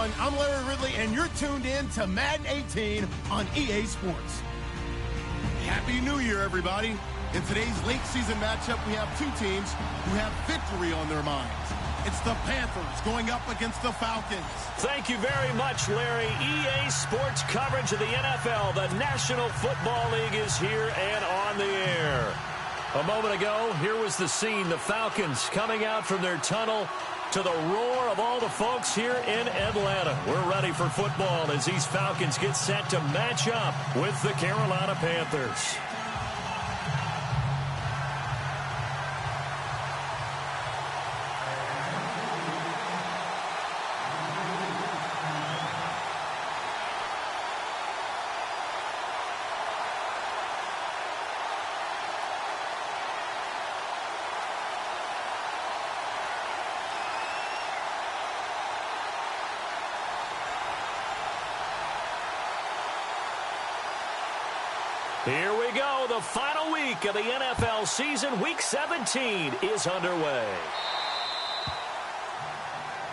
everyone. I'm Larry Ridley, and you're tuned in to Madden 18 on EA Sports. Happy New Year, everybody. In today's late season matchup, we have two teams who have victory on their minds. It's the Panthers going up against the Falcons. Thank you very much, Larry. EA Sports coverage of the NFL. The National Football League is here and on the air. A moment ago, here was the scene. The Falcons coming out from their tunnel to the roar of all the folks here in Atlanta. We're ready for football as these Falcons get set to match up with the Carolina Panthers. Here we go. The final week of the NFL season. Week 17 is underway.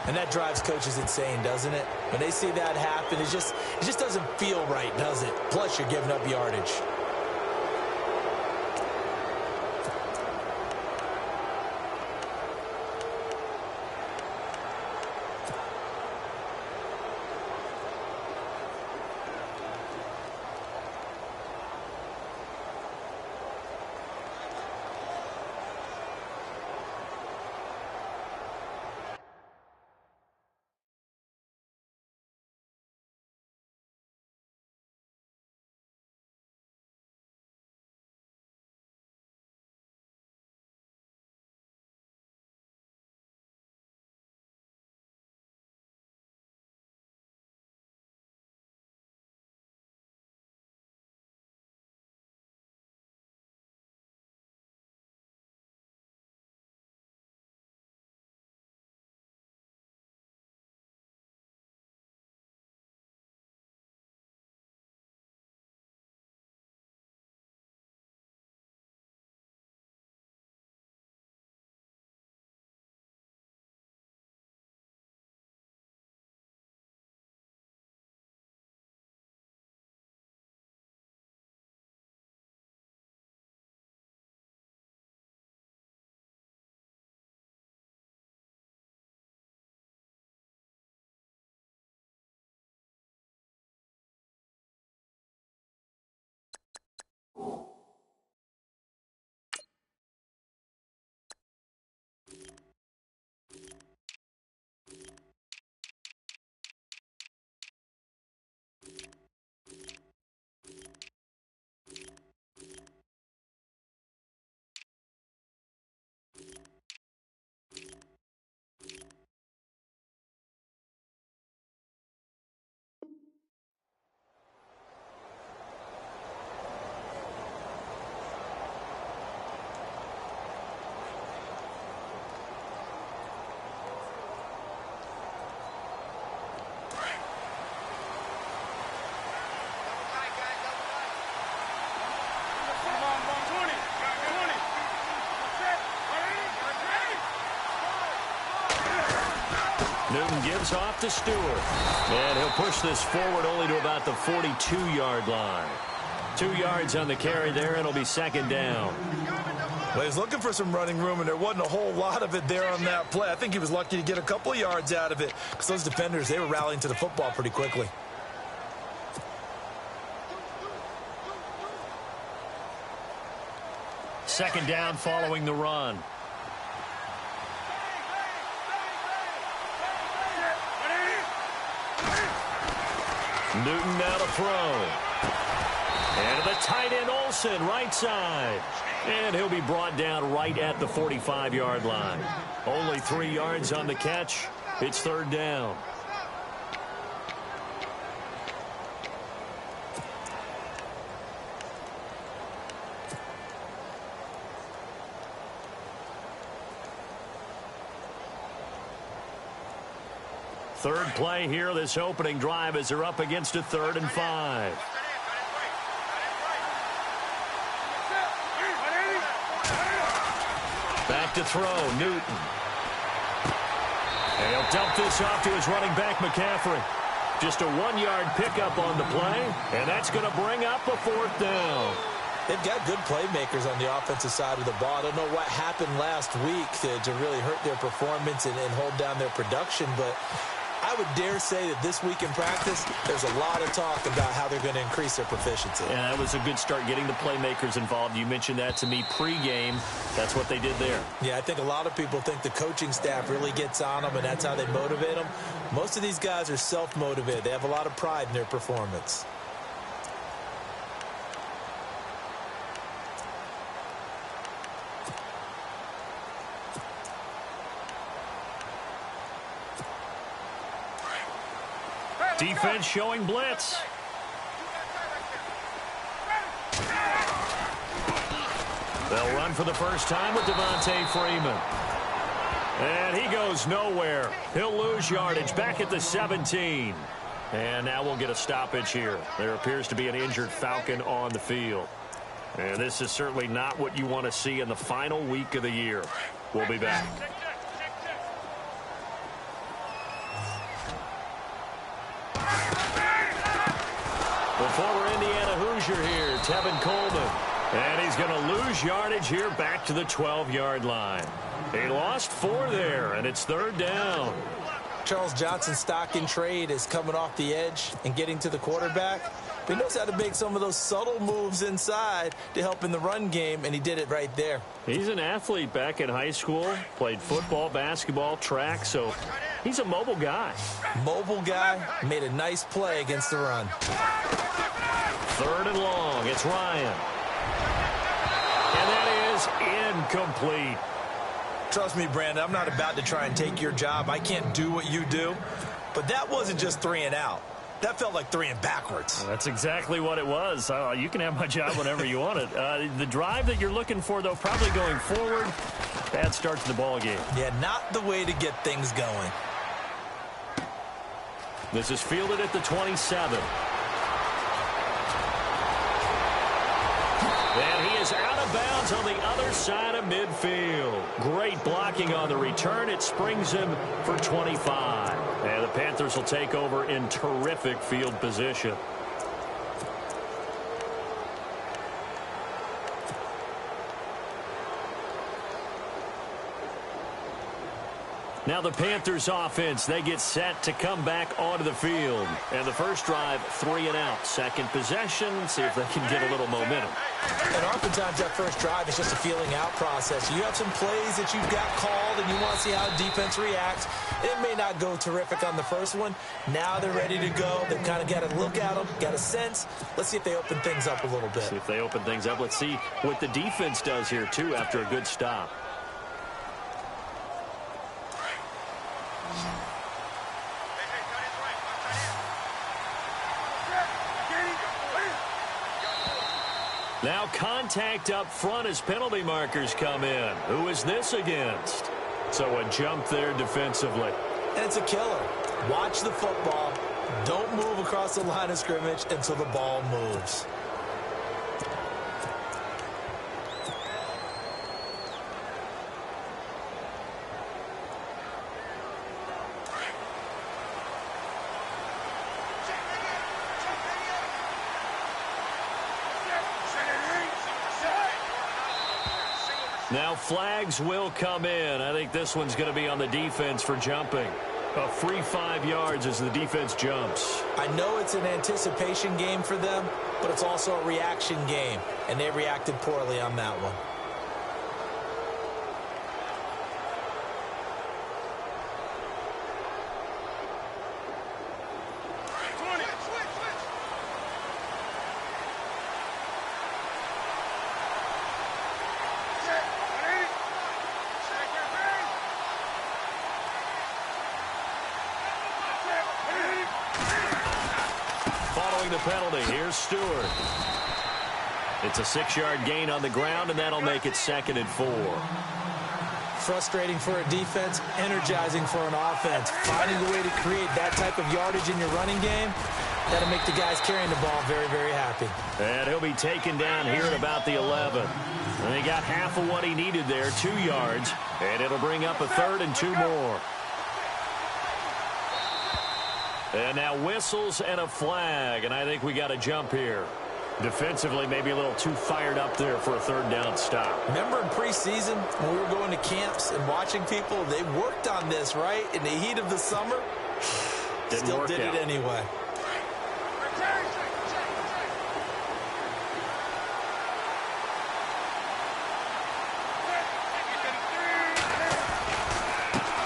And that drives coaches insane, doesn't it? When they see that happen, it just doesn't feel right, does it? Plus, you're giving up yardage. Newton gives off to Stewart. And he'll push this forward only to about the 42-yard line. 2 yards on the carry there, and it'll be second down. Well, he's looking for some running room, and there wasn't a whole lot of it there on that play. I think he was lucky to get a couple of yards out of it because those defenders, they were rallying to the football pretty quickly. Second down following the run. Newton now to throw. And to the tight end, Olsen, right side. And he'll be brought down right at the 45-yard line. Only 3 yards on the catch. It's third down. Third play here, this opening drive, as they're up against a 3rd and 5. Back to throw, Newton. And he'll dump this off to his running back, McCaffrey. Just a 1-yard pickup on the play, and that's going to bring up a 4th down. They've got good playmakers on the offensive side of the ball. I don't know what happened last week to really hurt their performance and hold down their production, but I would dare say that this week in practice, there's a lot of talk about how they're going to increase their proficiency. Yeah, that was a good start, getting the playmakers involved. You mentioned that to me pregame. That's what they did there. Yeah, I think a lot of people think the coaching staff really gets on them, and that's how they motivate them. Most of these guys are self-motivated. They have a lot of pride in their performance. Defense showing blitz. They'll run for the first time with Devontae Freeman. And he goes nowhere. He'll lose yardage back at the 17. And now we'll get a stoppage here. There appears to be an injured Falcon on the field. And this is certainly not what you want to see in the final week of the year. We'll be back. The former Indiana Hoosier here, Tevin Coleman. And he's going to lose yardage here back to the 12-yard line. He lost 4 there, and it's 3rd down. Charles Johnson's stock in trade is coming off the edge and getting to the quarterback. But he knows how to make some of those subtle moves inside to help in the run game, and he did it right there. He's an athlete back in high school, played football, basketball, track, so he's a mobile guy. Mobile guy, made a nice play against the run. 3rd and long, it's Ryan. And that is incomplete. Trust me, Brandon, I'm not about to try and take your job. I can't do what you do. But that wasn't just 3 and out. That felt like 3 and backwards. That's exactly what it was. You can have my job whenever you want it. The drive that you're looking for, though, probably going forward. Bad start to the ball game. Yeah, not the way to get things going. This is fielded at the 27. And he is out of bounds on the other side of midfield. Great blocking on the return. It springs him for 25. And the Panthers will take over in terrific field position. Now the Panthers offense, they get set to come back onto the field. And the first drive, 3 and out. Second possession, see if they can get a little momentum. And oftentimes that first drive is just a feeling out process. You have some plays that you've got called and you want to see how the defense reacts. It may not go terrific on the first one. Now they're ready to go. They've kind of got to look at them, got a sense. Let's see if they open things up a little bit. See if they open things up. Let's see what the defense does here, too, after a good stop. Now contact up front as penalty markers come in. Who is this against? So a jump there defensively. And it's a killer. Watch the football. Don't move across the line of scrimmage until the ball moves. Now flags will come in. I think this one's going to be on the defense for jumping. A free 5 yards as the defense jumps. I know it's an anticipation game for them, but it's also a reaction game, and they reacted poorly on that one. The penalty. Here's Stewart. It's a 6-yard gain on the ground, and that'll make it 2nd and 4. Frustrating for a defense, energizing for an offense. Finding a way to create that type of yardage in your running game, that'll make the guys carrying the ball very, very happy. And he'll be taken down here at about the 11. And he got half of what he needed there, 2 yards, and it'll bring up a 3rd and 2 more. And now whistles and a flag, and I think we got a jump here. Defensively, maybe a little too fired up there for a third down stop. Remember in preseason when we were going to camps and watching people, they worked on this, right? In the heat of the summer, still did it anyway.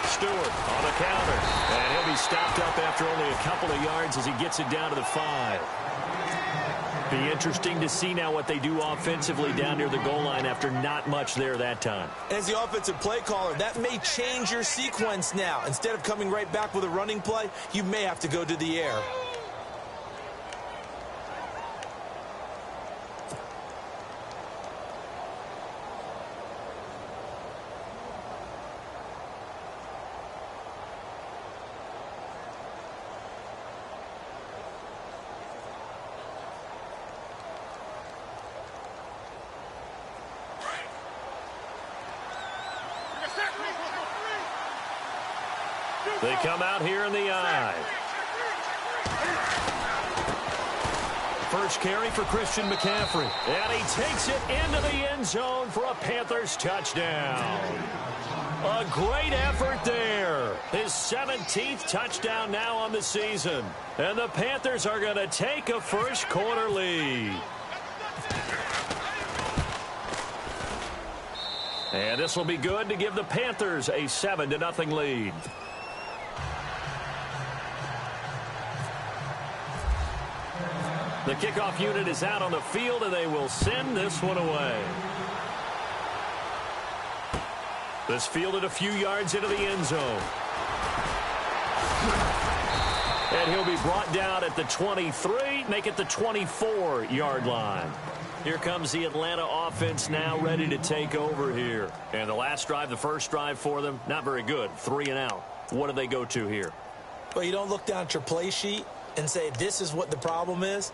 Stewart on the counter, and he'll be stopped up after only a couple of yards as he gets it down to the 5. Be interesting to see now what they do offensively down near the goal line after not much there that time. As the offensive play caller, that may change your sequence now. Instead of coming right back with a running play, you may have to go to the air. They come out here in the eye. First carry for Christian McCaffrey. And he takes it into the end zone for a Panthers touchdown. A great effort there. His 17th touchdown now on the season. And the Panthers are going to take a first quarter lead. And this will be good to give the Panthers a 7-0 lead. The kickoff unit is out on the field, and they will send this one away. This fielded a few yards into the end zone. And he'll be brought down at the 23, make it the 24-yard line. Here comes the Atlanta offense now ready to take over here. And the last drive, the first drive for them, not very good. 3 and out. What do they go to here? Well, you don't look down at your play sheet and say, this is what the problem is.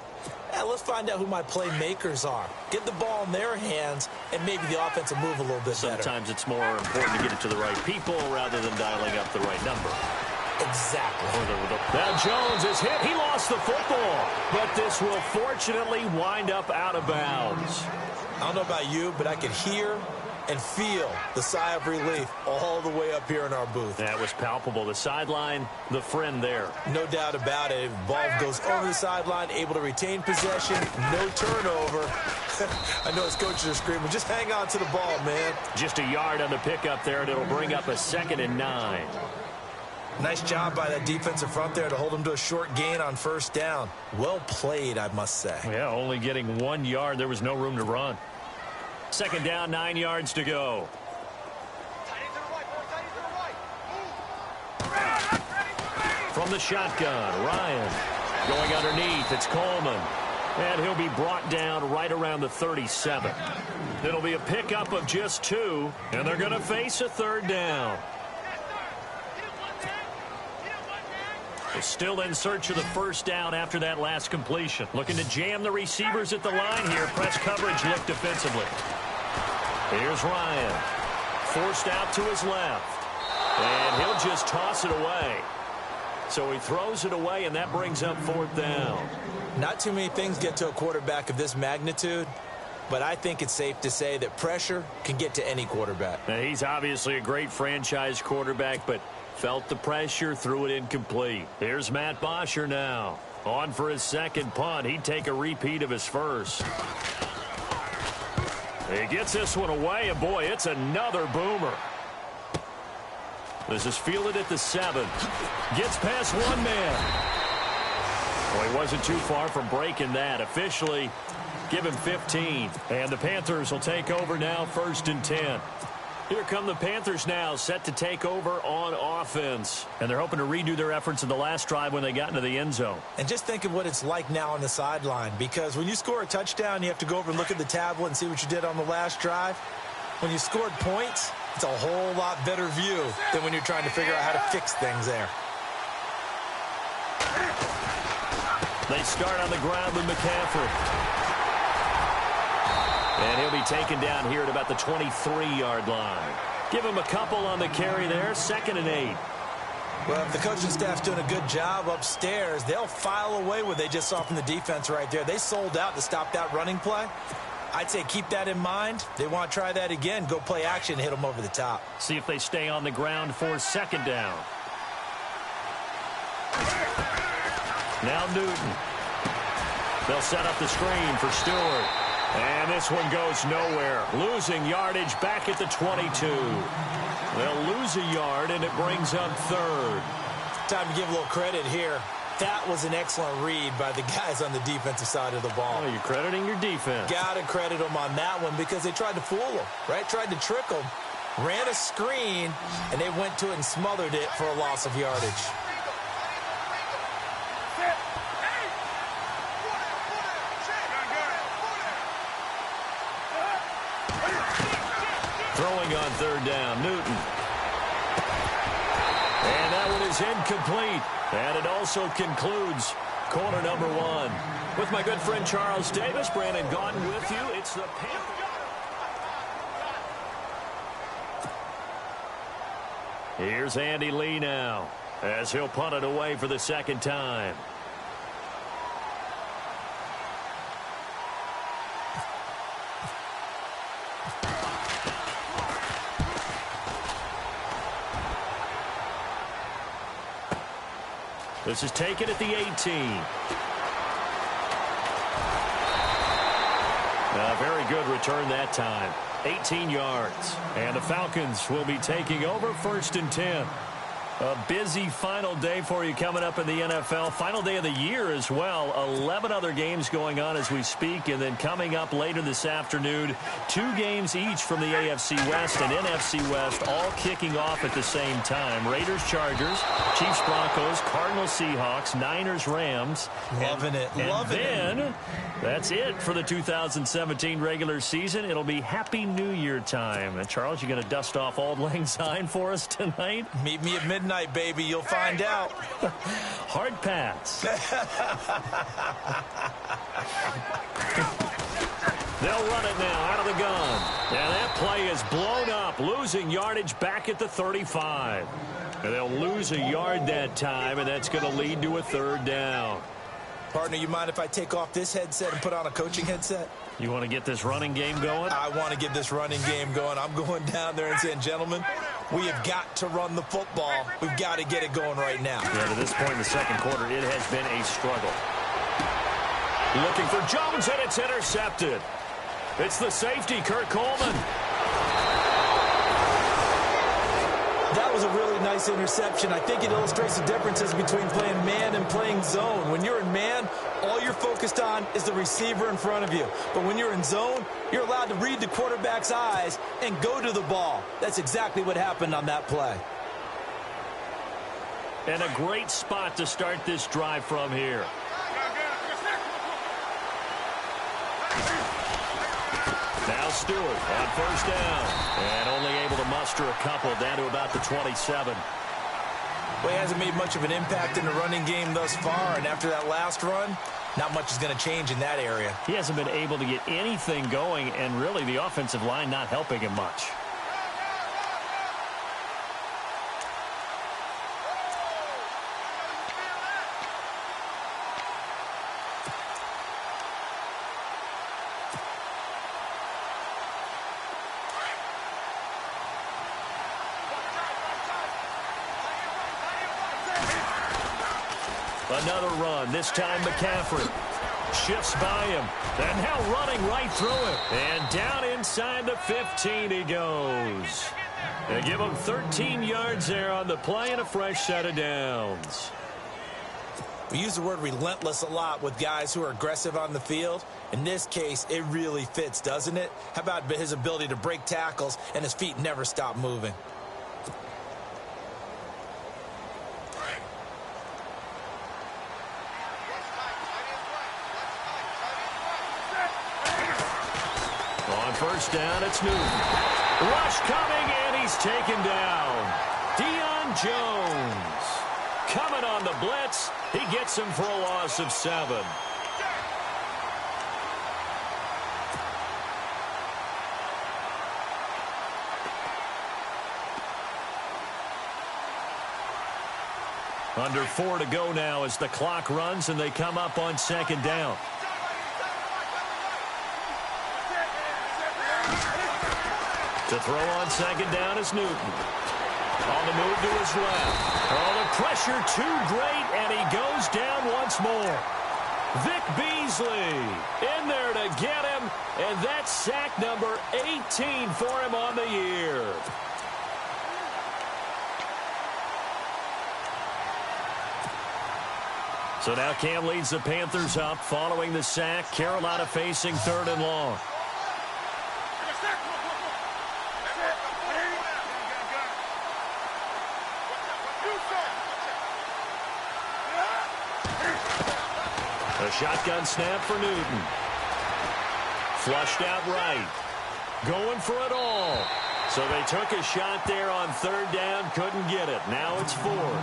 Let's find out who my playmakers are. Get the ball in their hands, and maybe the offense will move a little bit better. Sometimes it's more important to get it to the right people rather than dialing up the right number. Exactly. Now Jones is hit. He lost the football, but this will fortunately wind up out of bounds. I don't know about you, but I could hear and feel the sigh of relief all the way up here in our booth. That was palpable. The sideline, the friend there. No doubt about it. Ball goes over the sideline, able to retain possession, no turnover. I know his coaches are screaming, just hang on to the ball, man. Just a yard on the pickup there, and it'll bring up a 2nd and 9. Nice job by that defensive front there to hold him to a short gain on first down. Well played, I must say. Yeah, only getting 1 yard. There was no room to run. 2nd down, 9 yards to go. From the shotgun, Ryan going underneath. It's Coleman. And he'll be brought down right around the 37. It'll be a pickup of just 2, and they're going to face a 3rd down. Still in search of the first down after that last completion. Looking to jam the receivers at the line here. Press coverage look defensively. Here's Ryan. Forced out to his left. And he'll just toss it away. So he throws it away, and that brings up 4th down. Not too many things get to a quarterback of this magnitude, but I think it's safe to say that pressure can get to any quarterback. Now, he's obviously a great franchise quarterback, but felt the pressure, threw it incomplete. Here's Matt Bosher now. On for his 2nd punt. He'd take a repeat of his first. He gets this one away, and boy, it's another boomer. This is fielded at the 7. Gets past 1 man. Well, he wasn't too far from breaking that. Officially, give him 15. And the Panthers will take over now, 1st and 10. Here come the Panthers now, set to take over on offense. And they're hoping to redo their efforts in the last drive when they got into the end zone. And just think of what it's like now on the sideline, because when you score a touchdown, you have to go over and look at the tablet and see what you did on the last drive. When you scored points, it's a whole lot better view than when you're trying to figure out how to fix things there. They start on the ground with McCaffrey. And he'll be taken down here at about the 23-yard line. Give him a couple on the carry there. 2nd and 8. Well, if the coaching staff's doing a good job upstairs, they'll file away what they just saw from the defense right there. They sold out to stop that running play. I'd say keep that in mind. They want to try that again. Go play action, hit them over the top. See if they stay on the ground for second down. Now Newton. They'll set up the screen for Stewart. And this one goes nowhere. Losing yardage back at the 22. They'll lose a yard, and it brings up third. Time to give a little credit here. That was an excellent read by the guys on the defensive side of the ball. Oh, you're crediting your defense. Got to credit them on that one because they tried to fool them, right? Tried to trick them. Ran a screen, and they went to it and smothered it for a loss of yardage. Throwing on third down, Newton. And that one is incomplete. And it also concludes quarter number one. With my good friend Charles Davis, Brandon Gaudin with you. It's the Panthers. Here's Andy Lee now as he'll punt it away for the second time. This is taken at the 18. A very good return that time. 18 yards. And the Falcons will be taking over 1st and 10. A busy final day for you coming up in the NFL. Final day of the year as well. 11 other games going on as we speak. And then coming up later this afternoon, 2 games each from the AFC West and NFC West, all kicking off at the same time. Raiders, Chargers, Chiefs, Broncos, Cardinals, Seahawks, Niners, Rams. Loving it. Loving it. And then that's it for the 2017 regular season. It'll be Happy New Year time. And Charles, you going to dust off Auld Lang Syne for us tonight? Meet me at midnight, baby. You'll find out. Hard pass. They'll run it now out of the gun. And that play is blown up, losing yardage back at the 35. And they'll lose a yard that time, and that's going to lead to a third down. Partner, you mind if I take off this headset and put on a coaching headset? You want to get this running game going? I want to get this running game going. I'm going down there and saying, gentlemen, we have got to run the football. We've got to get it going right now. Yeah, to this point in the second quarter, it has been a struggle. Looking for Jones, and it's intercepted. It's the safety, Kurt Coleman. That was a really nice interception. I think it illustrates the differences between playing man and playing zone. When you're in man, all you're focused on is the receiver in front of you. But when you're in zone, you're allowed to read the quarterback's eyes and go to the ball. That's exactly what happened on that play. And a great spot to start this drive from here. Now Stewart on first down. And only able to muster a couple down to about the 27. Well, he hasn't made much of an impact in the running game thus far. And after that last run, not much is going to change in that area. He hasn't been able to get anything going, and really the offensive line not helping him much. Another run, this time McCaffrey. Shifts by him. And now running right through it. And down inside the 15 he goes. They give him 13 yards there on the play and a fresh set of downs. We use the word relentless a lot with guys who are aggressive on the field. In this case, it really fits, doesn't it? How about his ability to break tackles and his feet never stop moving? First down, it's Newton. Rush coming, and he's taken down. Deion Jones coming on the blitz. He gets him for a loss of 7. Under 4 to go now as the clock runs and they come up on second down. To throw on second down is Newton. On the move to his left. Oh, the pressure too great, and he goes down once more. Vic Beasley in there to get him, and that's sack number 18 for him on the year. So now Cam leads the Panthers up following the sack. Carolina facing 3rd and long. A shotgun snap for Newton. Flushed out right. Going for it all. So they took a shot there on 3rd down. Couldn't get it. Now it's 4th.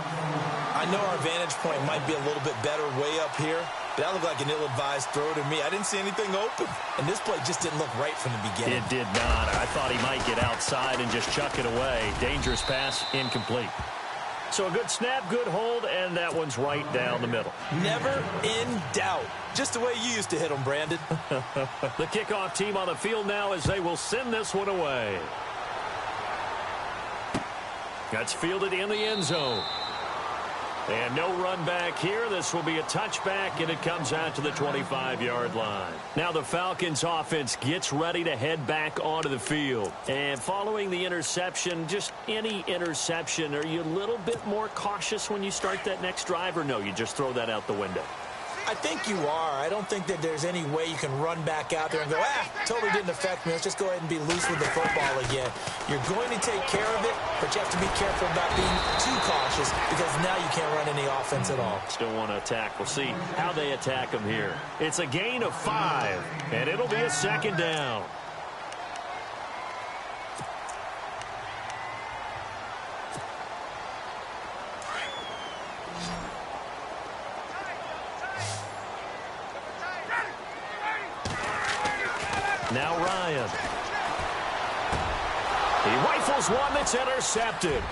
I know our vantage point might be a little bit better way up here, but that looked like an ill-advised throw to me. I didn't see anything open, and this play just didn't look right from the beginning. It did not. I thought he might get outside and just chuck it away. Dangerous pass, incomplete. So a good snap, good hold, and that one's right down the middle. Never in doubt. Just the way you used to hit them, Brandon. The kickoff team on the field now as they will send this one away. That's fielded in the end zone. And no run back here. This will be a touchback, and it comes out to the 25-yard line. Now the Falcons offense gets ready to head back onto the field. And following the interception, just any interception, are you a little bit more cautious when you start that next drive, or no, you just throw that out the window? I think you are. I don't think that there's any way you can run back out there and go, totally didn't affect me. Let's just go ahead and be loose with the football again. You're going to take care of it, but you have to be careful about being too cautious because now you can't run any offense at all. Still want to attack. We'll see how they attack them here. It's a gain of 5, and it'll be a 2nd down. Now Ryan. He rifles one that's intercepted.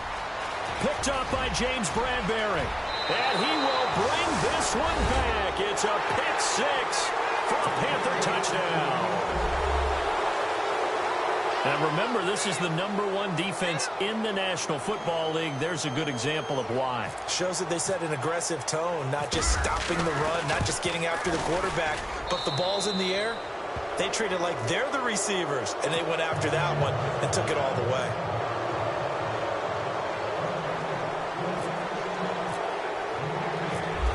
Picked up by James Bradbury. And he will bring this one back. It's a pick 6 for a Panther touchdown. And remember, this is the #1 defense in the National Football League. There's a good example of why. Shows that they set an aggressive tone, not just stopping the run, not just getting after the quarterback, but the ball's in the air. They treat it like they're the receivers, and they went after that one and took it all the way.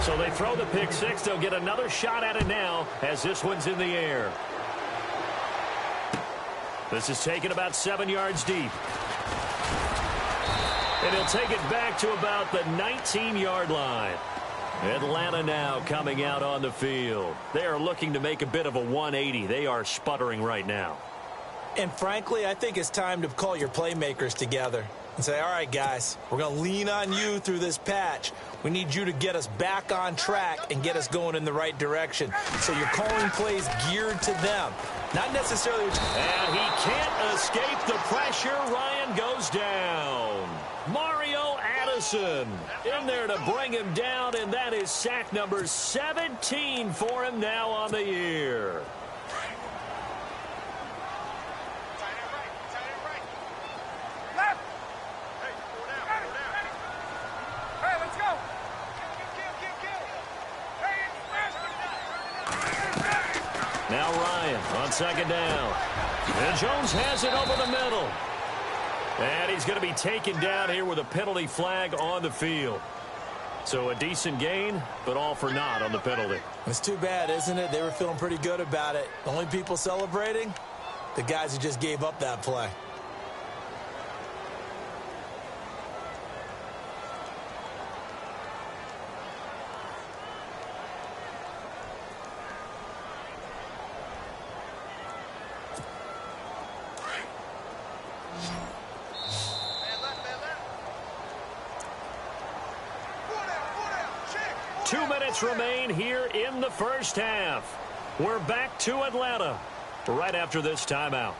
So they throw the pick 6. They'll get another shot at it now as this one's in the air. This is taken about 7 yards deep. And he'll take it back to about the 19-yard line. Atlanta now coming out on the field. They are looking to make a bit of a 180. They are sputtering right now. And frankly, I think it's time to call your playmakers together and say, all right, guys, we're going to lean on you through this patch. We need you to get us back on track and get us going in the right direction. So you're calling plays geared to them. Not necessarily. And he can't escape the pressure. Ryan goes down. Mario Addison in there to bring him down, and that is sack number 17 for him now on the year. Now Ryan on 2nd down. And Jones has it over the middle. And he's going to be taken down here with a penalty flag on the field. So a decent gain, but all for naught on the penalty. It's too bad, isn't it? They were feeling pretty good about it. The only people celebrating, the guys who just gave up that play. Remain here in the first half. We're back to Atlanta right after this timeout.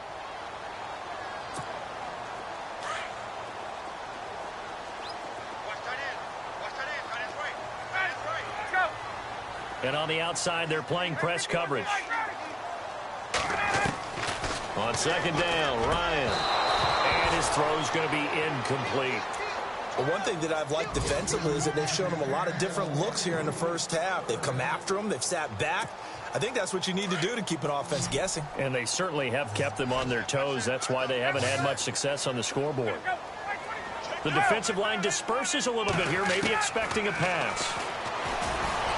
And on the outside, they're playing press coverage. On second down, Ryan. And his throw's going to be incomplete. Well, one thing that I've liked defensively is that they've shown him a lot of different looks here in the first half. They've come after him. They've sat back. I think that's what you need to do to keep an offense guessing. And they certainly have kept them on their toes. That's why they haven't had much success on the scoreboard. The defensive line disperses a little bit here, maybe expecting a pass.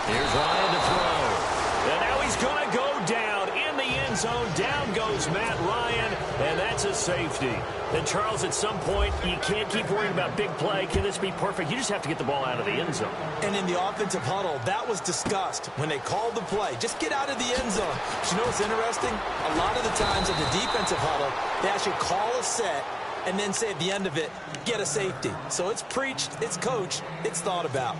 Here's Ryan to throw. And now he's going to go down in the end zone. Down goes Matt Ryan, and that's a safety. And, Charles, at some point, you can't keep worrying about big play. Can this be perfect? You just have to get the ball out of the end zone. And in the offensive huddle, that was discussed when they called the play. Just get out of the end zone. But you know what's interesting? A lot of the times in the defensive huddle, they actually call a set and then say at the end of it, get a safety. So it's preached, it's coached, it's thought about.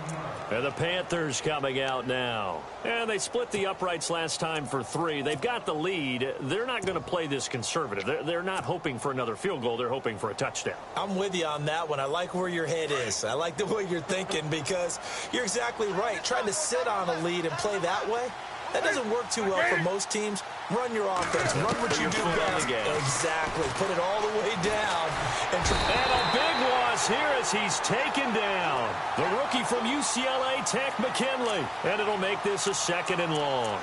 And the Panthers coming out now. And they split the uprights last time for 3. They've got the lead. They're not going to play this conservative. They're not hoping for another field goal. They're hoping for a touchdown. I'm with you on that one. I like where your head is. I like the way you're thinking because you're exactly right. Trying to sit on a lead and play that way, that doesn't work too well for most teams. Run your offense. Run what you do best. Exactly. Put it all the way down. And a big loss here as he's taken down. The rookie from UCLA, Tech McKinley. And it'll make this a 2nd and long.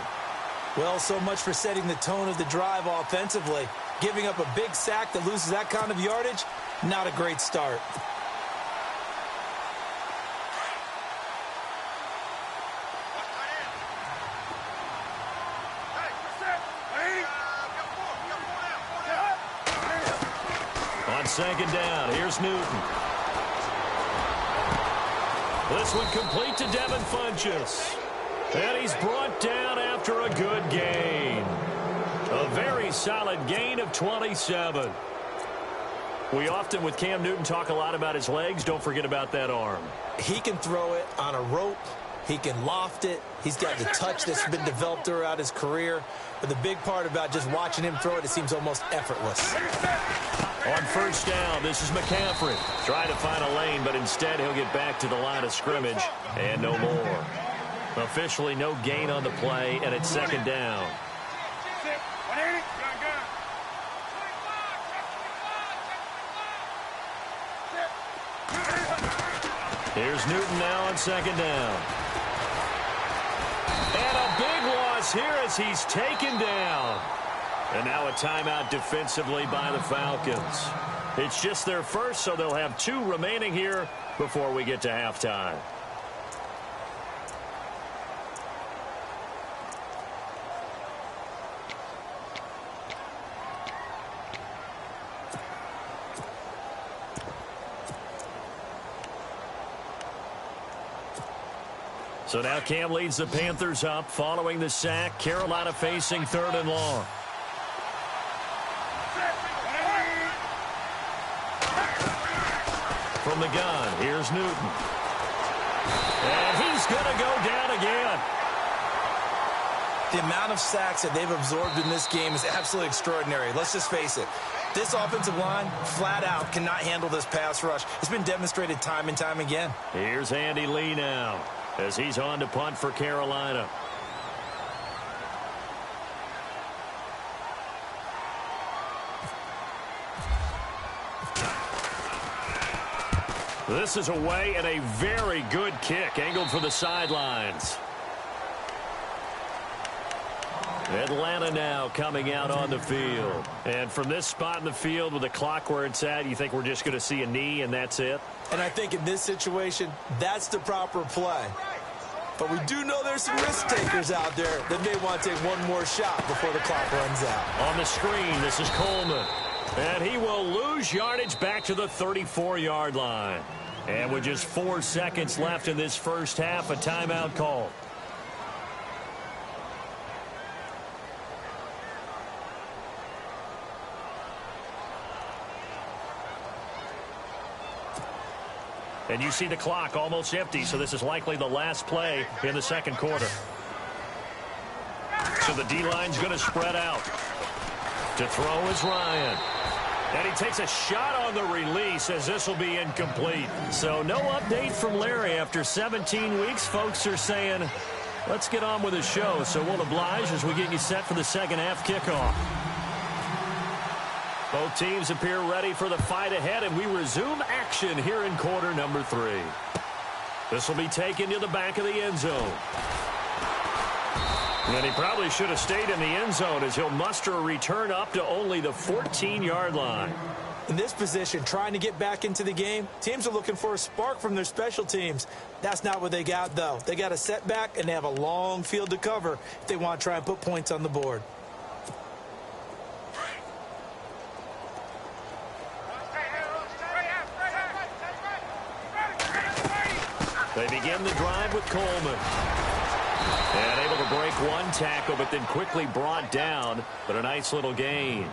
Well, so much for setting the tone of the drive offensively. Giving up a big sack that loses that kind of yardage, not a great start. On second down, here's Newton. This one complete to Devin Funchess. And he's brought down after a good gain. A very solid gain of 27. We often, with Cam Newton, talk a lot about his legs. Don't forget about that arm. He can throw it on a rope. He can loft it. He's got the touch that's been developed throughout his career. But the big part about just watching him throw it, it seems almost effortless. On first down, this is McCaffrey. Trying to find a lane, but instead he'll get back to the line of scrimmage. And no more. Officially no gain on the play, and it's second down. Here's Newton now on second down. And a big loss here as he's taken down. And now a timeout defensively by the Falcons. It's just their first, so they'll have 2 remaining here before we get to halftime. So now Cam leads the Panthers up following the sack. Carolina facing 3rd and long. From the gun, here's Newton. And he's going to go down again. The amount of sacks that they've absorbed in this game is absolutely extraordinary. Let's just face it. This offensive line, flat out, cannot handle this pass rush. It's been demonstrated time and time again. Here's Andy Lee now as he's on to punt for Carolina. This is away and a very good kick angled for the sidelines. Atlanta now coming out on the field. And from this spot in the field with the clock where it's at, you think we're just going to see a knee and that's it? And I think in this situation, that's the proper play. But we do know there's some risk takers out there that may want to take one more shot before the clock runs out. On the screen, this is Coleman. And he will lose yardage back to the 34-yard line. And with just 4 seconds left in this first half, a timeout call. And you see the clock almost empty, so this is likely the last play in the second quarter. So the D-line's going to spread out. To throw is Ryan. And he takes a shot on the release as this will be incomplete. So no update from Larry after 17 weeks. Folks are saying Let's get on with the show, so we'll oblige as we get you set for the second half kickoff. Both teams appear ready for the fight ahead, and we resume action here in quarter number 3. This will be taken to the back of the end zone. And he probably should have stayed in the end zone as he'll muster a return up to only the 14-yard line. In this position, trying to get back into the game, teams are looking for a spark from their special teams. That's not what they got, though. They got a setback, and they have a long field to cover if they want to try and put points on the board. They begin the drive with Coleman. And able to break one tackle, but then quickly brought down. But a nice little gain.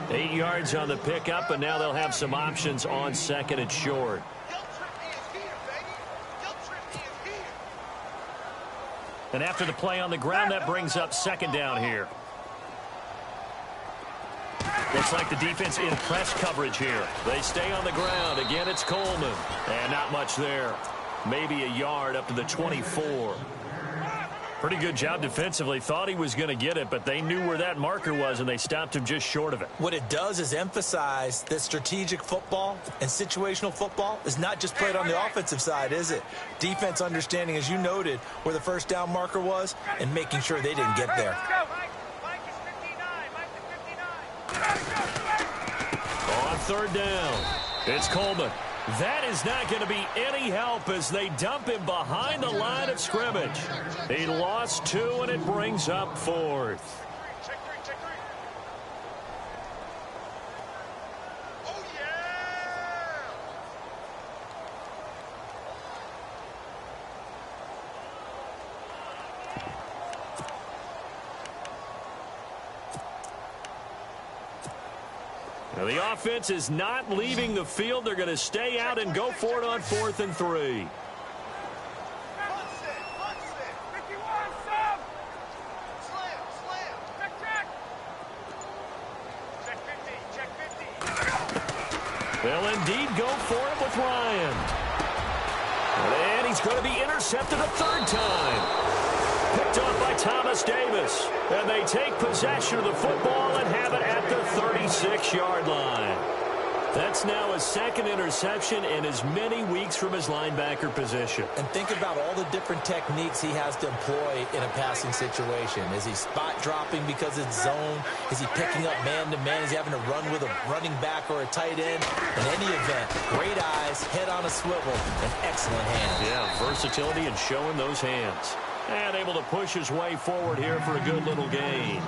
8 yards on the pickup, and now they'll have some options on second and short. And after the play on the ground, that brings up second down here. Looks like the defense in press coverage here. They stay on the ground. Again, it's Coleman. And not much there. Maybe a yard up to the 24. Pretty good job defensively. Thought he was going to get it, but they knew where that marker was, and they stopped him just short of it. What it does is emphasize that strategic football and situational football is not just played on the offensive side, is it? Defense understanding, as you noted, where the first down marker was and making sure they didn't get there. On third down, it's Coleman. That is not going to be any help as they dump him behind the line of scrimmage. He lost 2, and it brings up 4th. Now the offense is not leaving the field. They're going to stay out and go for it on 4th and 3. They'll indeed go for it with Ryan. And he's going to be intercepted a third time. Picked off by Thomas Davis. And they take possession of the football and have it at the 36-yard line. That's now his second interception in as many weeks from his linebacker position. And think about all the different techniques he has to employ in a passing situation. Is he spot dropping because it's zone? Is he picking up man-to-man? Is he having to run with a running back or a tight end? In any event, great eyes, head on a swivel, and excellent hands. Yeah, versatility and showing those hands. And able to push his way forward here for a good little gain.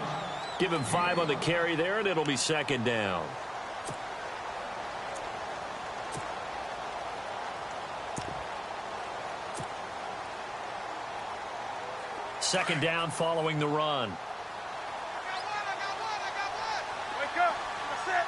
Give him 5 on the carry there, and it'll be second down. Second down following the run. Wake up. Sit.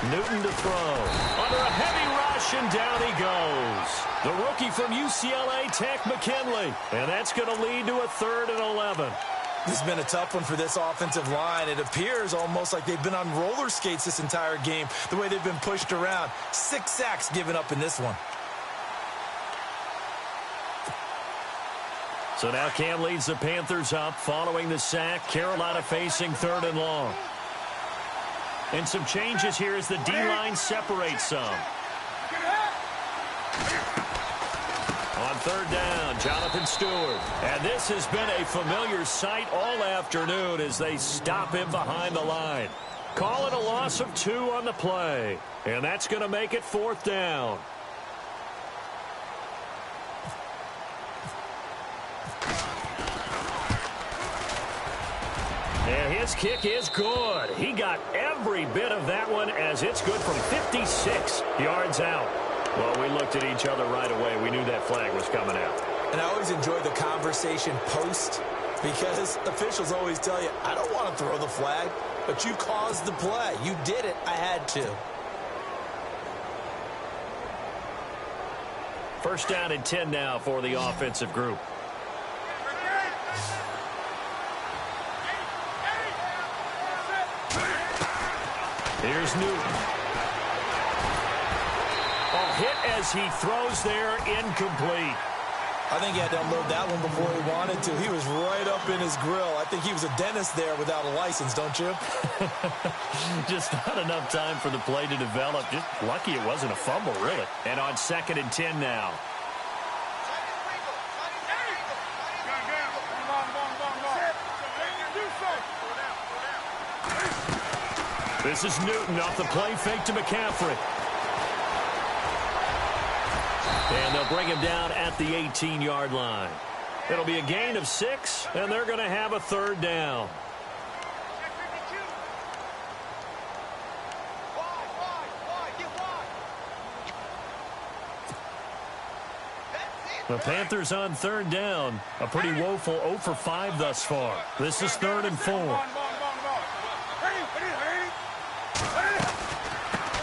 Newton to throw. Under a heavy rush, and down he goes. The rookie from UCLA, Tech McKinley. And that's going to lead to a 3rd and 11. This has been a tough one for this offensive line. It appears almost like they've been on roller skates this entire game, the way they've been pushed around. 6 sacks given up in this one. So now Cam leads the Panthers up following the sack. Carolina facing 3rd and long. And some changes here as the D-line separates some. On 3rd down, Jonathan Stewart. And this has been a familiar sight all afternoon as they stop him behind the line. Call it a loss of 2 on the play. And that's going to make it 4th down. And his kick is good. He got every bit of that one as it's good from 56 yards out. Well, we looked at each other right away. We knew that flag was coming out. And I always enjoy the conversation post because officials always tell you, I don't want to throw the flag, but you caused the play. You did it. I had to. First down and 10 now for the offensive group. Here's Newton. Oh, hit as he throws there, incomplete. I think he had to unload that one before he wanted to. He was right up in his grill. I think he was a dentist there without a license, don't you? Just not enough time for the play to develop. Just lucky it wasn't a fumble, really. And on 2nd and 10 now. This is Newton off the play fake to McCaffrey. And they'll bring him down at the 18-yard line. It'll be a gain of 6, and they're going to have a 3rd down. The Panthers on 3rd down. A pretty woeful 0 for 5 thus far. This is 3rd and 4.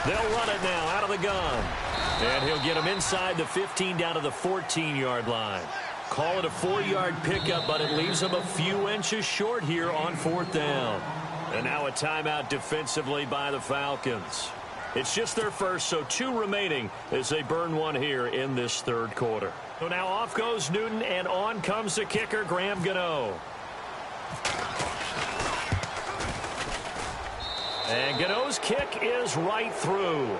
They'll run it now out of the gun. And he'll get him inside the 15 down to the 14-yard line. Call it a 4-yard pickup, but it leaves him a few inches short here on 4th down. And now a timeout defensively by the Falcons. It's just their first, so 2 remaining as they burn one here in this 3rd quarter. So now off goes Newton, and on comes the kicker, Graham Gano. And Gano's kick is right through.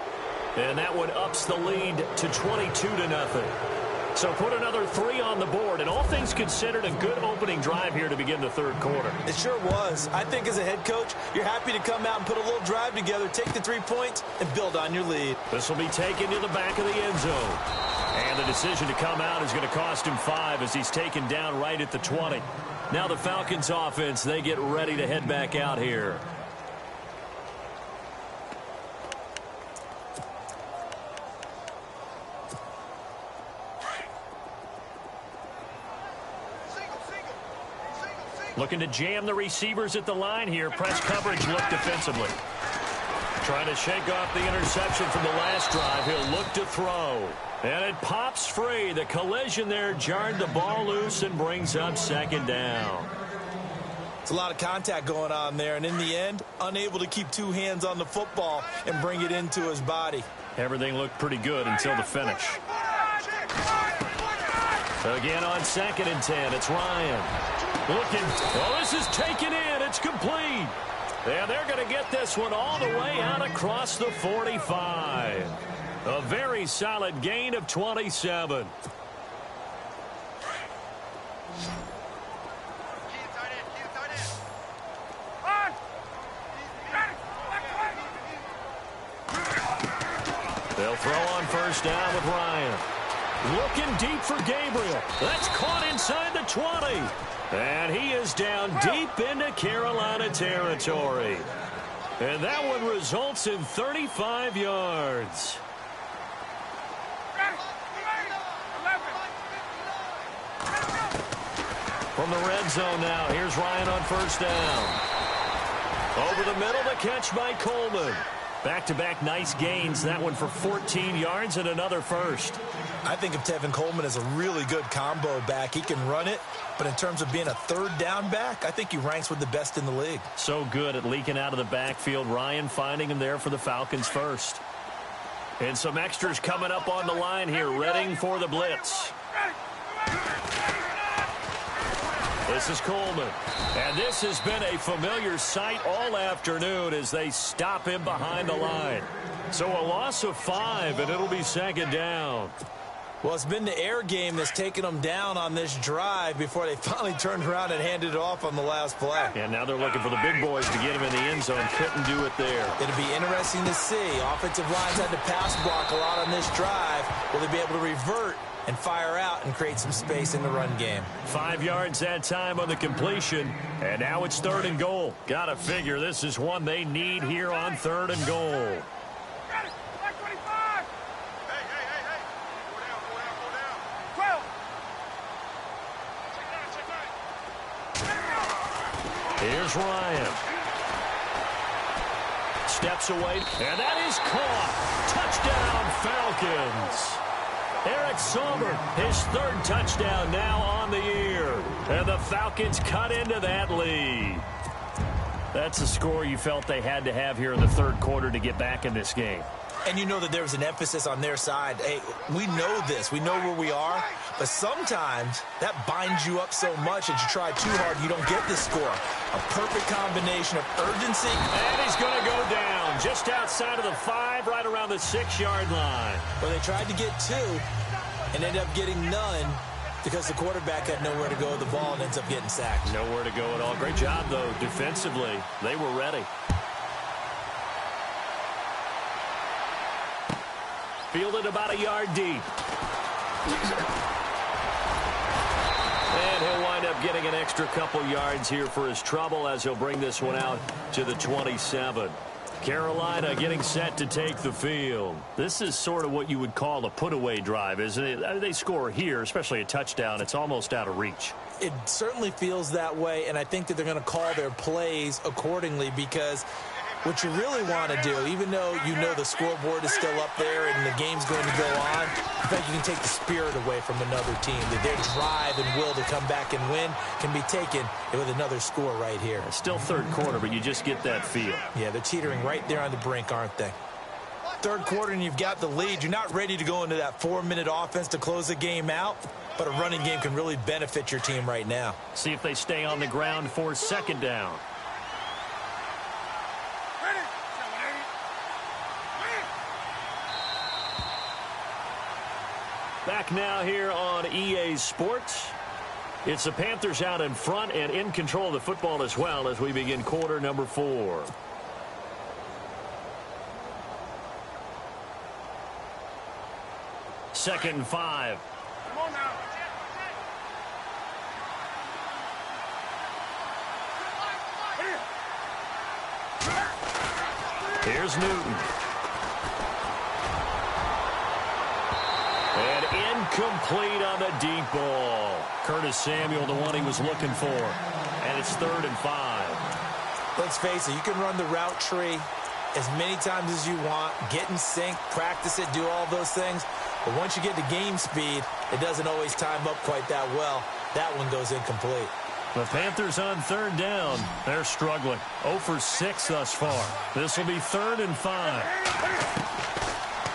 And that one ups the lead to 22-0. So put another 3 on the board. And all things considered, a good opening drive here to begin the 3rd quarter. It sure was. I think as a head coach, you're happy to come out and put a little drive together, take the 3 points, and build on your lead. This will be taken to the back of the end zone. And the decision to come out is going to cost him 5 as he's taken down right at the 20. Now the Falcons offense, they get ready to head back out here. Looking to jam the receivers at the line here. Press coverage look defensively. Trying to shake off the interception from the last drive. He'll look to throw. And it pops free. The collision there jarred the ball loose and brings up 2nd down. It's a lot of contact going on there. And in the end, unable to keep 2 hands on the football and bring it into his body. Everything looked pretty good until the finish. Again on 2nd and 10. It's Ryan. Looking. Oh, this is taken in. It's complete. And they're going to get this one all the way out across the 45. A very solid gain of 27. They'll throw on 1st down with Ryan. Looking deep for Gabriel. That's caught inside the 20. And he is down deep into Carolina territory. And that one results in 35 yards. From the red zone now, here's Ryan on 1st down. Over the middle, the catch by Coleman. Back-to-back nice gains. That one for 14 yards and another 1st. I think of Tevin Coleman as a really good combo back. He can run it, but in terms of being a 3rd down back, I think he ranks with the best in the league. So good at leaking out of the backfield. Ryan finding him there for the Falcons 1st. And some extras coming up on the line here, readying for the blitz. This is Coleman. And this has been a familiar sight all afternoon as they stop him behind the line. So a loss of 5, and it'll be 2nd down. Well, it's been the air game that's taken them down on this drive before they finally turned around and handed it off on the last play. And now they're looking for the big boys to get him in the end zone. Couldn't do it there. It'll be interesting to see. Offensive lines had to pass block a lot on this drive. Will they be able to revert and fire out and create some space in the run game? 5 yards that time on the completion. And now it's 3rd and goal. Gotta figure this is one they need here on 3rd and goal. Here's Ryan. Steps away, and that is caught. Touchdown, Falcons. Eric Sommer, his 3rd touchdown now on the year. And the Falcons cut into that lead. That's a score you felt they had to have here in the 3rd quarter to get back in this game. And you know that there's an emphasis on their side. Hey, we know this. We know where we are. But sometimes that binds you up so much that you try too hard, you don't get the score. A perfect combination of urgency. And he's going to go down just outside of the 5, right around the 6-yard line. Well, they tried to get 2 and ended up getting none because the quarterback had nowhere to go with the ball and ends up getting sacked. Nowhere to go at all. Great job, though, defensively. They were ready. Fielded about a yard deep. And he'll wind up getting an extra couple yards here for his trouble as he'll bring this one out to the 27. Carolina getting set to take the field. This is sort of what you would call a put-away drive, isn't it? They score here, especially a touchdown. It's almost out of reach. It certainly feels that way, and I think that they're going to call their plays accordingly because what you really want to do, even though you know the scoreboard is still up there and the game's going to go on, I think you can take the spirit away from another team. That their drive and will to come back and win can be taken with another score right here. It's still third quarter, but you just get that feel. Yeah, they're teetering right there on the brink, aren't they? Third quarter and you've got the lead. You're not ready to go into that 4-minute offense to close the game out, but a running game can really benefit your team right now. See if they stay on the ground for second down. Back now here on EA Sports. It's the Panthers out in front and in control of the football as well as we begin quarter number 4. Second and 5. Come on now. Here's Newton. And incomplete on the deep ball. Curtis Samuel, the one he was looking for. And it's 3rd and 5. Let's face it, you can run the route tree as many times as you want, get in sync, practice it, do all those things. But once you get to game speed, it doesn't always time up quite that well. That one goes incomplete. The Panthers on 3rd down. They're struggling. 0 for 6 thus far. This will be 3rd and 5.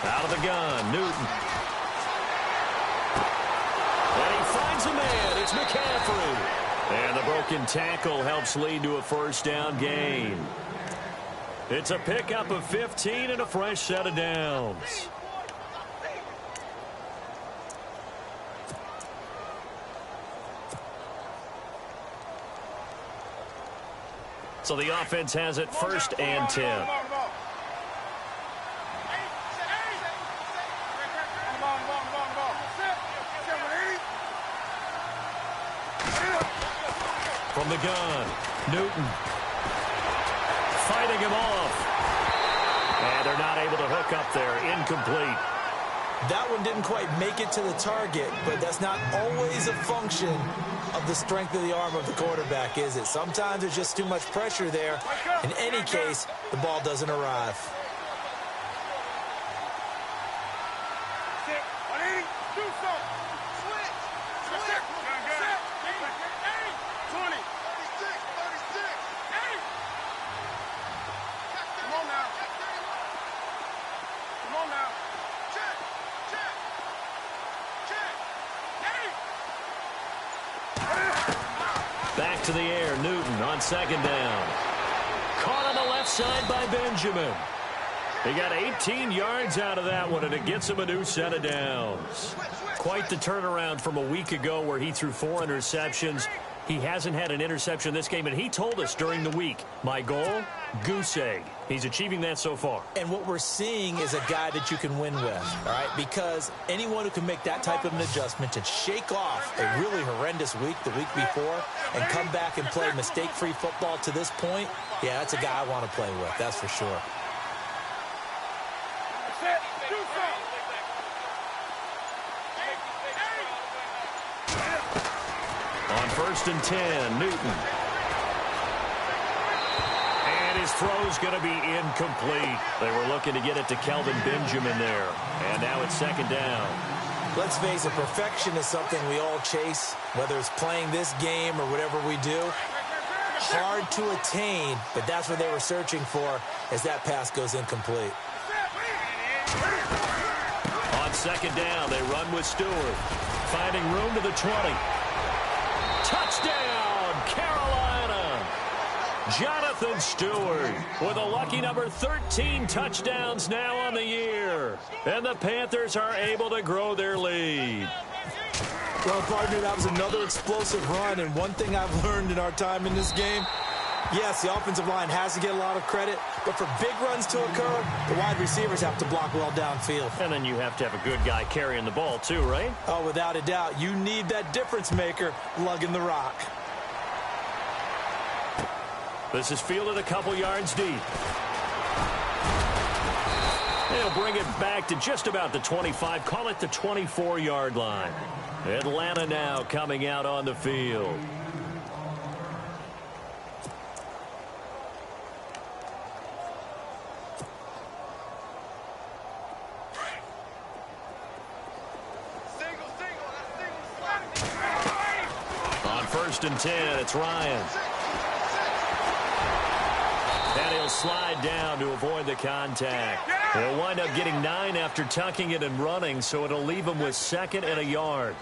Out of the gun, Newton. And he finds a man. It's McCaffrey. And the broken tackle helps lead to a first down gain. It's a pickup of 15 and a fresh set of downs. So the offense has it 1st and 10. From the gun, Newton fighting him off. And they're not able to hook up there. Incomplete. That one didn't quite make it to the target, but that's not always a function of the strength of the arm of the quarterback, is it? Sometimes there's just too much pressure there. In any case, the ball doesn't arrive. Back to the air, Newton on 2nd down. Caught on the left side by Benjamin. He got 18 yards out of that one, and it gets him a new set of downs. Quite the turnaround from a week ago where he threw 4 interceptions. He hasn't had an interception this game, and he told us during the week, my goal, goose egg. He's achieving that so far. And what we're seeing is a guy that you can win with, all right? Because anyone who can make that type of an adjustment and shake off a really horrendous week the week before and come back and play mistake-free football to this point, yeah, that's a guy I want to play with, that's for sure. On 1st and 10, Newton. And his throw's going to be incomplete. They were looking to get it to Kelvin Benjamin there. And now it's 2nd down. Let's face it, perfection is something we all chase, whether it's playing this game or whatever we do. Hard to attain, but that's what they were searching for as that pass goes incomplete. second down. They run with Stewart. Finding room to the 20. Touchdown, Carolina! Jonathan Stewart with a lucky number 13 touchdowns now on the year. And the Panthers are able to grow their lead. Well, partner, that was another explosive run. And one thing I've learned in our time in this game, yes, the offensive line has to get a lot of credit, but for big runs to occur, the wide receivers have to block well downfield. And then you have to have a good guy carrying the ball too, right? Oh, without a doubt. You need that difference maker lugging the rock. This is fielded a couple yards deep. They'll bring it back to just about the 25, call it the 24-yard line. Atlanta now coming out on the field. On 1st and 10, it's Ryan. And he'll slide down to avoid the contact. He'll wind up getting 9 after tucking it and running, so it'll leave him with 2nd and a yard.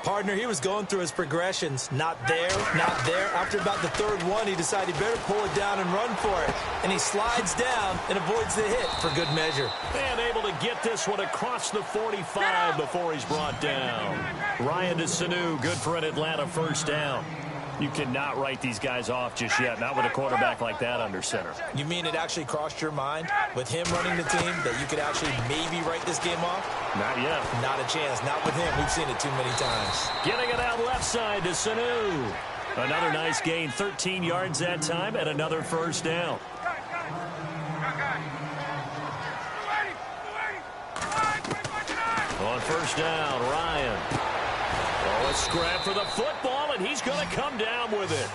Partner, he was going through his progressions. Not there, not there. After about the 3rd one, he decided he better pull it down and run for it. And he slides down and avoids the hit for good measure. And able to get this one across the 45 before he's brought down. Ryan to Sanu, good for an Atlanta 1st down. You cannot write these guys off just yet, not with a quarterback like that under center. You mean it actually crossed your mind with him running the team that you could actually maybe write this game off? Not yet. Not a chance. Not with him. We've seen it too many times. Getting it out left side to Sanu. Another nice gain, 13 yards that time, and another 1st down. On 1st down, Ryan. Oh, a scrap for the football, and he's going to come down with it.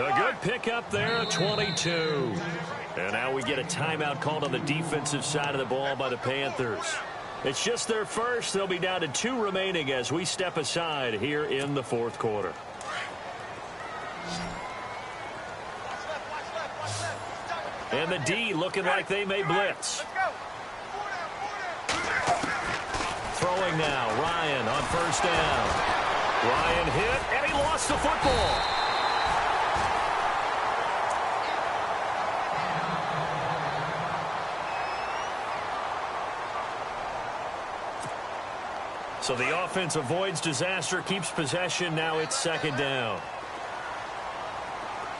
A good pickup there, 22. And now we get a timeout called on the defensive side of the ball by the Panthers. It's just their first. They'll be down to 2 remaining as we step aside here in the 4th quarter. And the D looking like they may blitz. Throwing now, Ryan on 1st down. Ryan hit, and he lost the football. So the offense avoids disaster, keeps possession. Now it's 2nd down.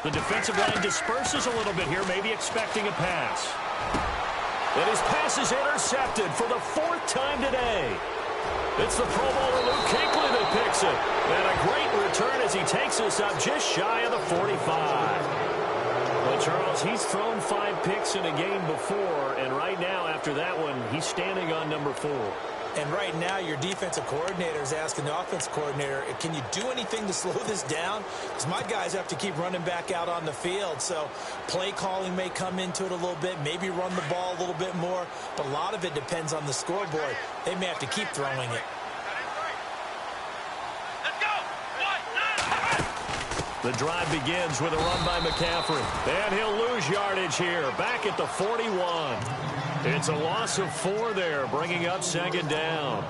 The defensive line disperses a little bit here, maybe expecting a pass. And his pass is intercepted for the 4th time today. It's the Pro Bowler Luke Kuechly that picks it. And a great return as he takes us up just shy of the 45. Well, Charles, he's thrown 5 picks in a game before, and right now after that one, he's standing on number 4. And right now, your defensive coordinator is asking the offense coordinator, can you do anything to slow this down? Because my guys have to keep running back out on the field. So play calling may come into it a little bit, maybe run the ball a little bit more. But a lot of it depends on the scoreboard. They may have to keep throwing it. The drive begins with a run by McCaffrey. And he'll lose yardage here, back at the 41. It's a loss of 4 there, bringing up 2nd down.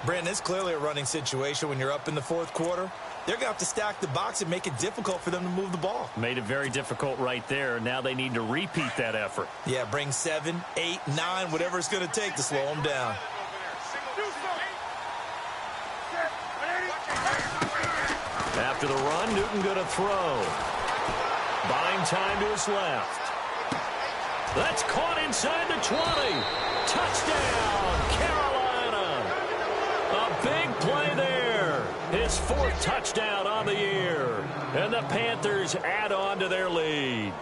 Brandon, it's clearly a running situation when you're up in the 4th quarter. They're going to have to stack the box and make it difficult for them to move the ball. Made it very difficult right there. Now they need to repeat that effort. Yeah, bring 7, 8, 9, whatever it's going to take to slow them down. After the run, Newton going to throw. Buying time to his left. That's caught inside the 20. Touchdown, Carolina. A big play there. His 4th touchdown on the year. And the Panthers add on to their lead.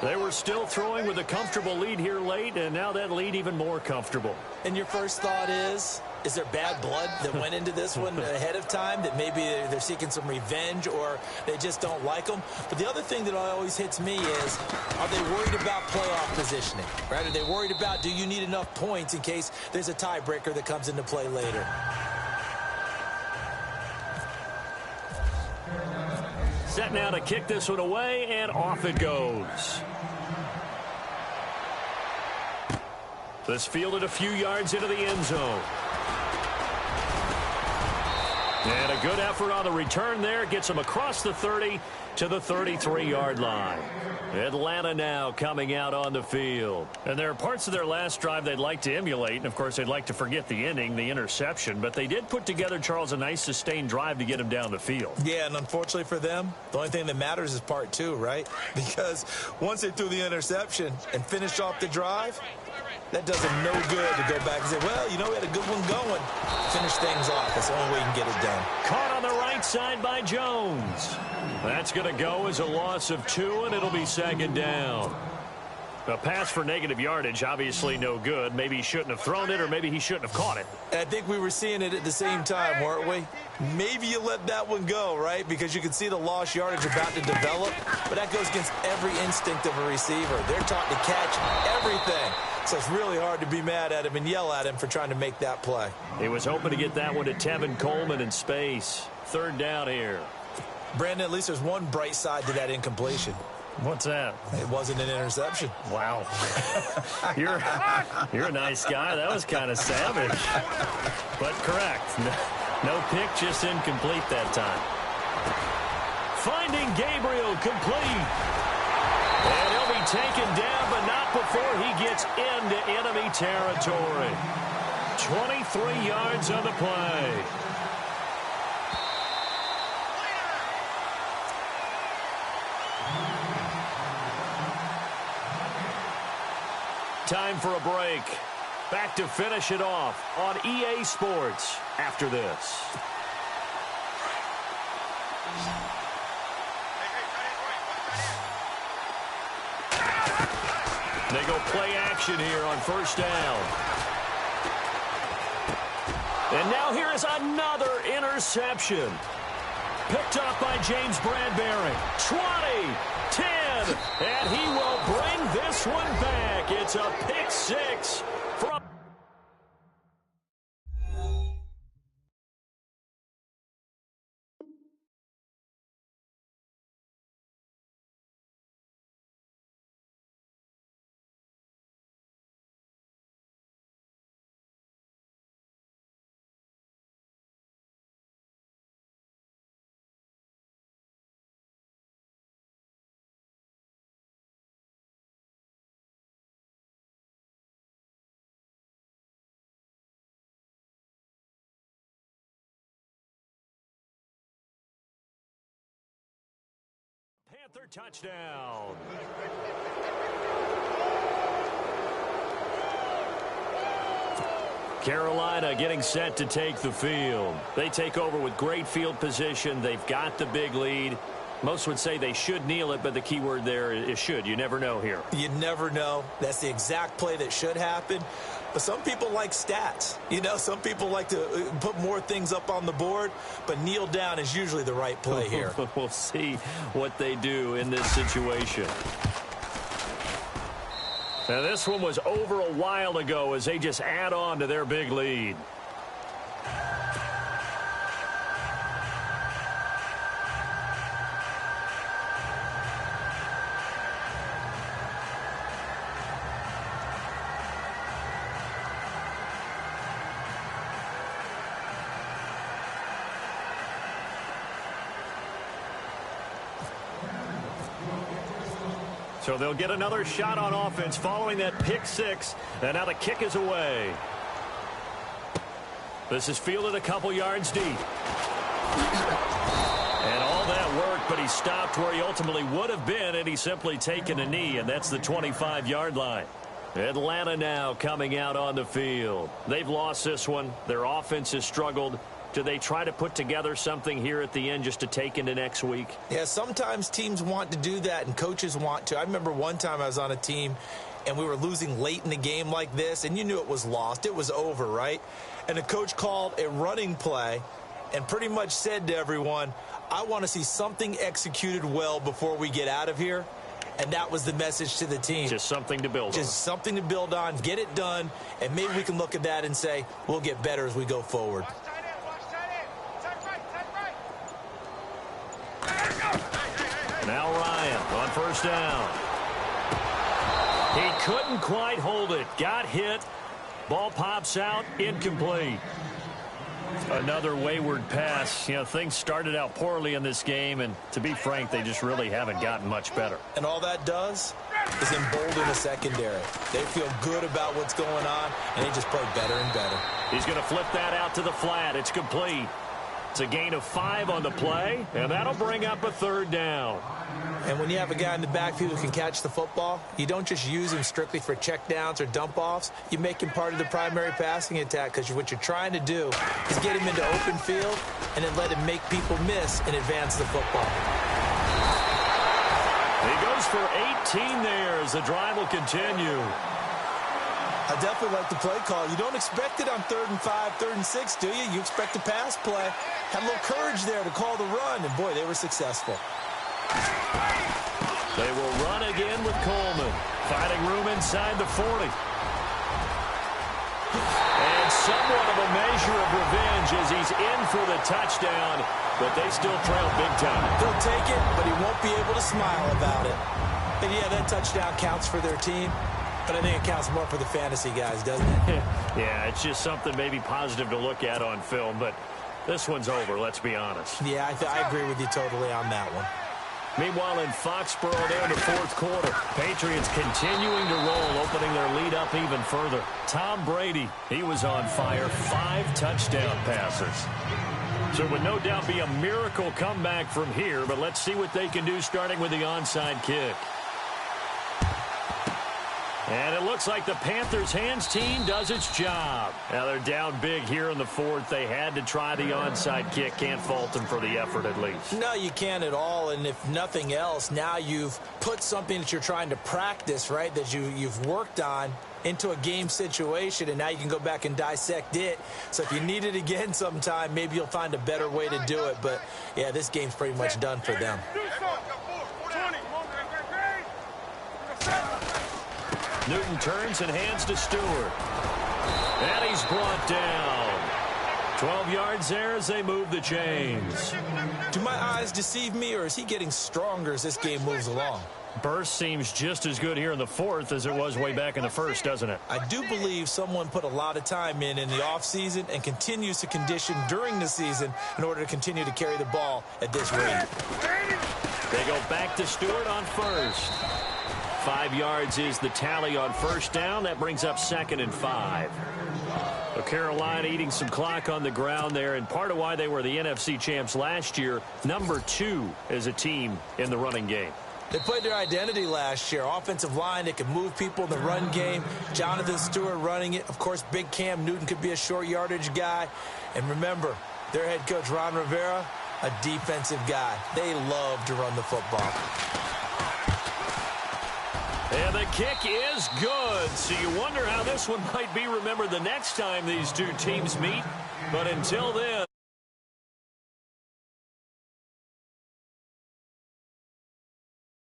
They were still throwing with a comfortable lead here late, and now that lead even more comfortable. And your first thought is there bad blood that went into this one ahead of time, that maybe they're seeking some revenge or they just don't like them? But the other thing that always hits me is, are they worried about playoff positioning? Right? Are they worried about, do you need enough points in case there's a tiebreaker that comes into play later? Set now to kick this one away, and off it goes. This fielded a few yards into the end zone. And a good effort on the return there. Gets them across the 30 to the 33-yard line. Atlanta now coming out on the field. And there are parts of their last drive they'd like to emulate. And, of course, they'd like to forget the inning, the interception. But they did put together, Charles, a nice sustained drive to get them down the field. Yeah, and unfortunately for them, the only thing that matters is part two, right? Because once they threw the interception and finished off the drive, that does them no good to go back and say, well, you know, we had a good one going. Finish things off. That's the only way you can get it done. Caught on the right side by Jones. That's going to go as a loss of 2, and it'll be second down. A pass for negative yardage, obviously no good. Maybe he shouldn't have thrown it, or maybe he shouldn't have caught it. I think we were seeing it at the same time, weren't we? Maybe you let that one go, right? Because you can see the lost yardage about to develop. But that goes against every instinct of a receiver. They're taught to catch everything. So it's really hard to be mad at him and yell at him for trying to make that play. He was hoping to get that one to Tevin Coleman in space. Third down here. Brandon, at least there's one bright side to that incompletion. What's that? It wasn't an interception. Wow. You're a nice guy. That was kind of savage. But correct. No pick, just incomplete that time. Finding Gabriel complete. And he'll be taken down, but not before he gets into enemy territory. 23 yards on the play. Time for a break. Back to finish it off on EA Sports after this. They go play action here on first down. And now here is another interception. Picked up by James Bradbury. 20, 10, and he will bring this one back. It's a pick six from... Panther touchdown. Carolina getting set to take the field. They take over with great field position. They've got the big lead. Most would say they should kneel it, but the key word there is should. You never know here. You never know. That's the exact play that should happen. But some people like stats. You know, some people like to put more things up on the board, but kneel down is usually the right play here. We'll see what they do in this situation. Now, this one was over a while ago as they just add on to their big lead. So they'll get another shot on offense following that pick six. And now the kick is away. This is fielded a couple yards deep. And all that work, but he stopped where he ultimately would have been, and he's simply taken a knee, and that's the 25-yard line. Atlanta now coming out on the field. They've lost this one. Their offense has struggled. Do they try to put together something here at the end just to take into next week? Yeah, sometimes teams want to do that and coaches want to. I remember one time I was on a team and we were losing late in the game like this, and you knew it was lost. It was over, right? And the coach called a running play and pretty much said to everyone, I want to see something executed well before we get out of here. And that was the message to the team. Just something to build on. Just something to build on, get it done, and maybe we can look at that and say, we'll get better as we go forward. Now Ryan on first down. He couldn't quite hold it. Got hit. Ball pops out. Incomplete. Another wayward pass. You know, things started out poorly in this game, and to be frank, they just really haven't gotten much better. And all that does is embolden the secondary. They feel good about what's going on, and they just play better and better. He's going to flip that out to the flat. It's complete. It's a gain of 5 on the play, and that'll bring up a 3rd down. And when you have a guy in the backfield who can catch the football, you don't just use him strictly for checkdowns or dump-offs. You make him part of the primary passing attack, because what you're trying to do is get him into open field and then let him make people miss and advance the football. He goes for 18 there as the drive will continue. I definitely like the play call. You don't expect it on 3rd and 5, 3rd and 6, do you? You expect a pass play. Had a little courage there to call the run, and boy, they were successful. They will run again with Coleman. Finding room inside the 40. And somewhat of a measure of revenge as he's in for the touchdown, but they still trail big time. He'll take it, but he won't be able to smile about it. And yeah, that touchdown counts for their team, but I think it counts more for the fantasy guys, doesn't it? Yeah, it's just something maybe positive to look at on film, but this one's over, let's be honest. Yeah, I agree with you totally on that one. Meanwhile, in Foxborough there in the 4th quarter, Patriots continuing to roll, opening their lead up even further. Tom Brady, he was on fire, 5 touchdown passes. So it would no doubt be a miracle comeback from here, but let's see what they can do starting with the onside kick. And it looks like the Panthers' hands team does its job. Now they're down big here in the 4th. They had to try the onside kick. Can't fault them for the effort at least. No, you can't at all. And if nothing else, now you've put something that you're trying to practice, right, that you've worked on into a game situation, and now you can go back and dissect it. So if you need it again sometime, maybe you'll find a better way to do it. But, yeah, this game's pretty much done for them. Newton turns and hands to Stewart. And he's brought down. 12 yards there as they move the chains. Do my eyes deceive me, or is he getting stronger as this game moves along? Burst seems just as good here in the 4th as it was way back in the 1st, doesn't it? I do believe someone put a lot of time in the offseason and continues to condition during the season in order to continue to carry the ball at this rate. They go back to Stewart on 1st. 5 yards is the tally on 1st down. That brings up 2nd and 5. So Carolina eating some clock on the ground there, and part of why they were the NFC champs last year, number 2 as a team in the running game. They played their identity last year. Offensive line that could move people in the run game. Jonathan Stewart running it. Of course, big Cam Newton could be a short yardage guy. And remember, their head coach, Ron Rivera, a defensive guy. They love to run the football. And the kick is good. So you wonder how this one might be remembered the next time these two teams meet. But until then...